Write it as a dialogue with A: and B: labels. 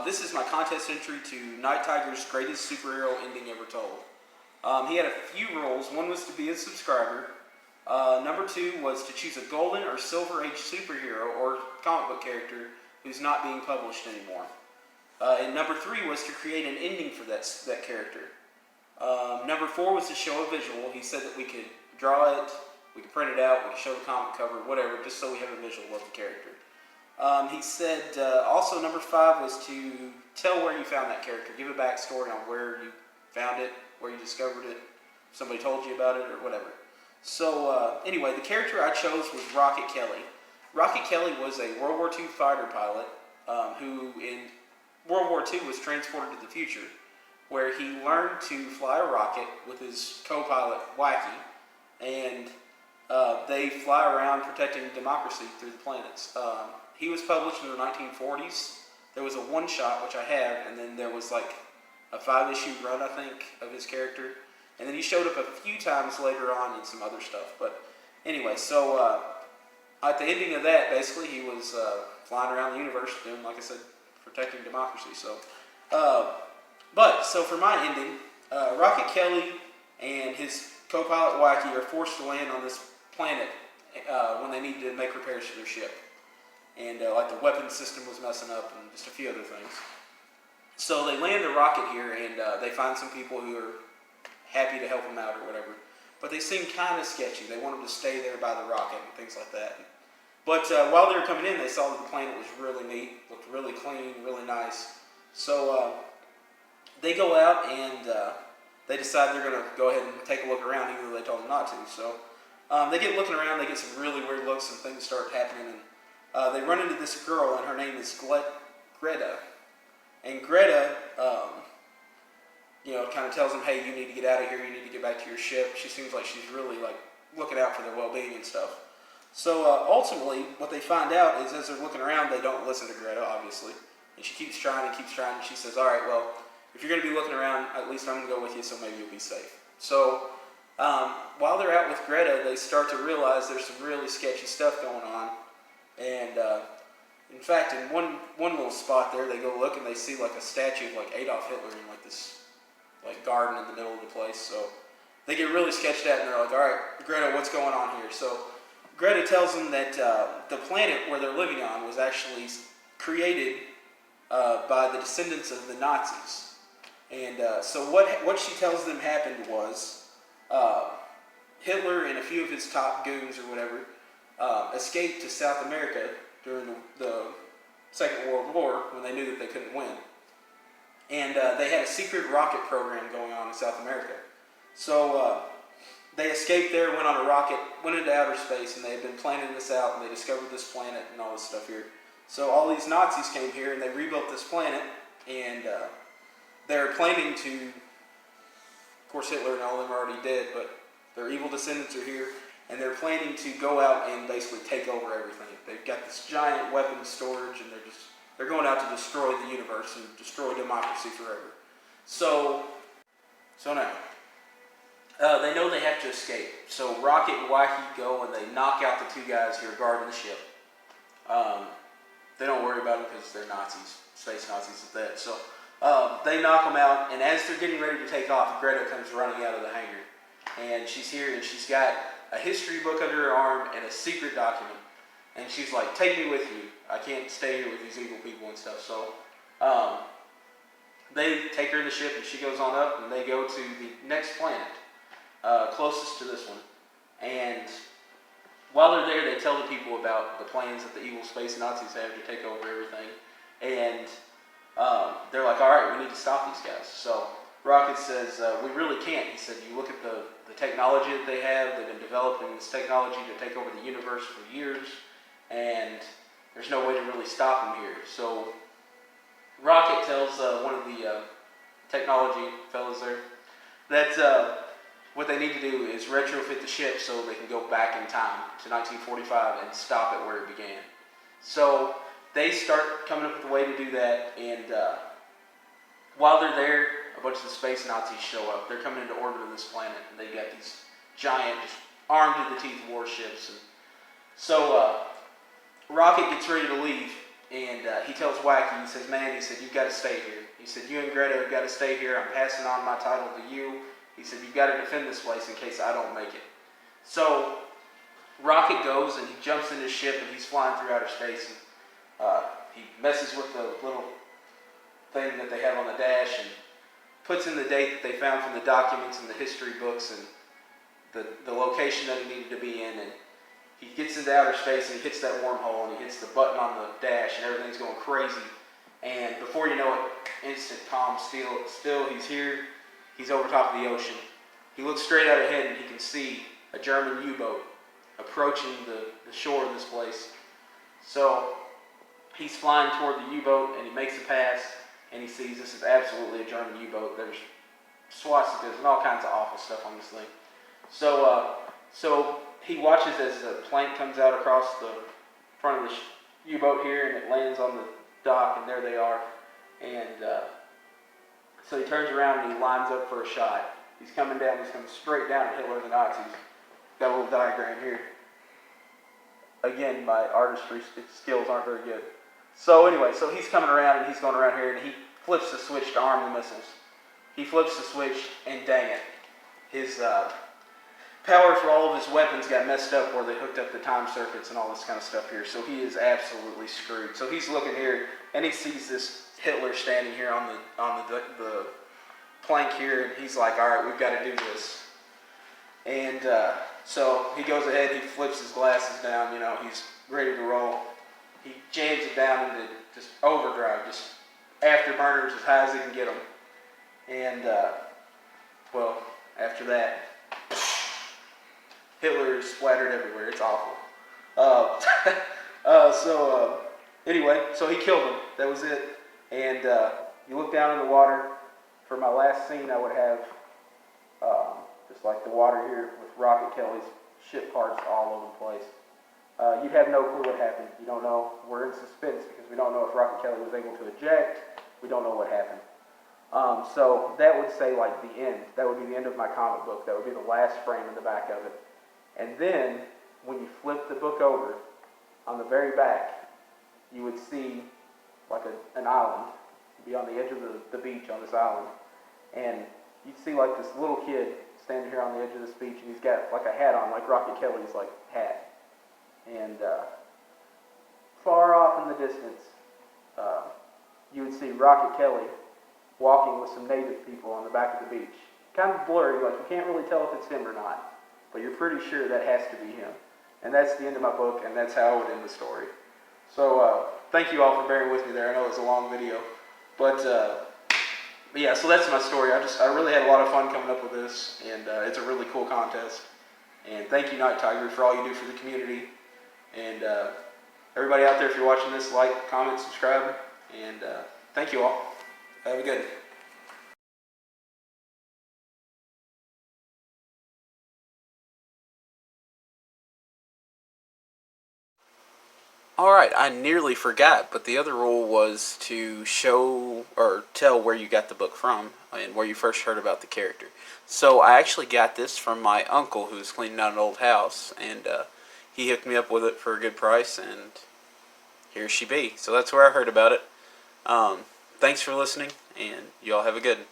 A: This is my contest entry to Nighttiger's greatest superhero ending ever told. He had a few roles. One was to be a subscriber. Number 2 was to choose a golden or silver age superhero or comic book character who's not being published anymore. And number 3 was to create an ending for that character. Number 4 was to show a visual. He said that we could draw it, we could print it out, we could show the comic cover, whatever, just so we have a visual of the character. He said also number 5 was to tell where you found that character, give a backstory on where you found it, where you discovered it, if somebody told you about it or whatever. So anyway, the character I chose was Rocket Kelly. Rocket Kelly was a World War II fighter pilot who in World War II was transported to the future, where he learned to fly a rocket with his co-pilot Wacky, and they fly around protecting democracy through the planets. He was published in the 1940s. There was a one-shot, which I have, and then there was like a 5-issue run, I think, of his character. And then he showed up a few times later on in some other stuff. But anyway, so at the ending of that, basically, he was flying around the universe doing, like I said, protecting democracy. So, so for my ending, Rocket Kelly and his co-pilot Wacky are forced to land on this planet when they need to make repairs to their ship. And like the weapon system was messing up and just a few other things. So they land the rocket here and they find some people who are happy to help them out or whatever. But they seem kind of sketchy. They want them to stay there by the rocket and things like that. But while they were coming in, they saw that the planet was really neat, looked really clean, really nice. So they go out and they decide they're going to go ahead and take a look around, even though they told them not to. So they get looking around, they get some really weird looks and things start happening. And they run into this girl, and her name is Greta. And Greta, kind of tells them, hey, you need to get out of here, you need to get back to your ship. She seems like she's really looking out for their well-being and stuff. So ultimately, what they find out is as they're looking around, they don't listen to Greta, obviously. And she keeps trying, and she says, all right, well, if you're going to be looking around, at least I'm going to go with you, so maybe you'll be safe. So while they're out with Greta, they start to realize there's some really sketchy stuff going on. And in fact, in one little spot there, they go look and they see a statue of Adolf Hitler in this garden in the middle of the place. So they get really sketched out and they're like, all right, Greta, what's going on here? So Greta tells them that the planet where they're living on was actually created by the descendants of the Nazis. And so what she tells them happened was Hitler and a few of his top goons or whatever escaped to South America during the Second World War when they knew that they couldn't win. And they had a secret rocket program going on in South America. So they escaped there, went on a rocket, went into outer space, and they had been planning this out, and they discovered this planet and all this stuff here. So all these Nazis came here, and they rebuilt this planet, and they're planning to, of course Hitler and all of them are already dead, but their evil descendants are here, and they're planning to go out and basically take over everything. They've got this giant weapons storage, and they're going out to destroy the universe and destroy democracy forever. So now, they know they have to escape. So Rocket and Wacky go and they knock out the 2 guys who are guarding the ship. They don't worry about them because they're Nazis, space Nazis at that. So they knock them out, and as they're getting ready to take off, Greta comes running out of the hangar. And she's here, and she's got a history book under her arm and a secret document. And she's like, take me with you. I can't stay here with these evil people and stuff. So they take her in the ship, and she goes on up, and they go to the next planet, closest to this one. And while they're there, they tell the people about the plans that the evil space Nazis have to take over everything. And they're like, all right, we need to stop these guys. So Rocket says, we really can't. He said, you look at the technology that they have. They've been developing this technology to take over the universe for years, and there's no way to really stop them here. So Rocket tells one of the technology fellas there that what they need to do is retrofit the ship so they can go back in time to 1945 and stop it where it began. So they start coming up with a way to do that, and while they're there, a bunch of the space Nazis show up. They're coming into orbit of this planet, and they've got these giant, just armed to the teeth warships. And so Rocket gets ready to leave, And he tells Wacky, he says, man, he said, you've got to stay here. He said, you and Greta have got to stay here. I'm passing on my title to you. He said, you've got to defend this place in case I don't make it. So Rocket goes and he jumps in his ship and he's flying through outer space. And, he messes with the little thing that they have on the dash and puts in the date that they found from the documents and the history books and the location that he needed to be in. And he gets into outer space and he hits that wormhole and he hits the button on the dash and everything's going crazy. And before you know it, instant calm, still he's here. He's over top of the ocean. He looks straight out ahead and he can see a German U-boat approaching the shore of this place. So he's flying toward the U-boat and he makes a pass and he sees this is absolutely a German U-boat. There's swastikas and all kinds of awful stuff on this thing. So he watches as a plank comes out across the front of the U-boat here and it lands on the dock and there they are. And so he turns around and he lines up for a shot. He's coming straight down at Hitler and the Nazis. Got a little diagram here. Again, my artistry skills aren't very good. So anyway, so he's coming around and he's going around here and he flips the switch to arm the missiles. He flips the switch and dang it. His power for all of his weapons got messed up where they hooked up the time circuits and all this kind of stuff here. So he is absolutely screwed. So he's looking here and he sees this Hitler standing here on the plank here and he's like, all right, we've got to do this. And so he goes ahead, he flips his glasses down, he's ready to roll. He jams it down into just overdrive, just afterburners as high as he can get them. And, well, after that, Hitler is splattered everywhere. It's awful. Anyway, so he killed him. That was it. And you look down in the water. For my last scene, I would have just like the water here with Rocket Kelly's ship parts all over the place. You have no clue what happened. You don't know. We're in suspense because we don't know if Rocket Kelly was able to eject. We don't know what happened. So that would say like the end. That would be the end of my comic book. That would be the last frame in the back of it. And then when you flip the book over, on the very back, you would see like an island. You'd be on the edge of the beach on this island. And you'd see like this little kid standing here on the edge of this beach and he's got like a hat on, like Rocket Kelly's like hat. And far off in the distance, you would see Rocket Kelly walking with some native people on the back of the beach. Kind of blurry, like you can't really tell if it's him or not. But you're pretty sure that has to be him. And that's the end of my book, and that's how I would end the story. So thank you all for bearing with me there. I know it was a long video. But yeah, so that's my story. I really had a lot of fun coming up with this, and it's a really cool contest. And thank you, Nighttiger, for all you do for the community. And everybody out there, if you're watching this, like, comment, subscribe. And thank you all. Have a good one. Alright, I nearly forgot, but the other rule was to show or tell where you got the book from and where you first heard about the character. So I actually got this from my uncle who was cleaning out an old house, and he hooked me up with it for a good price, and here she be. So that's where I heard about it. Thanks for listening, and y'all have a good one.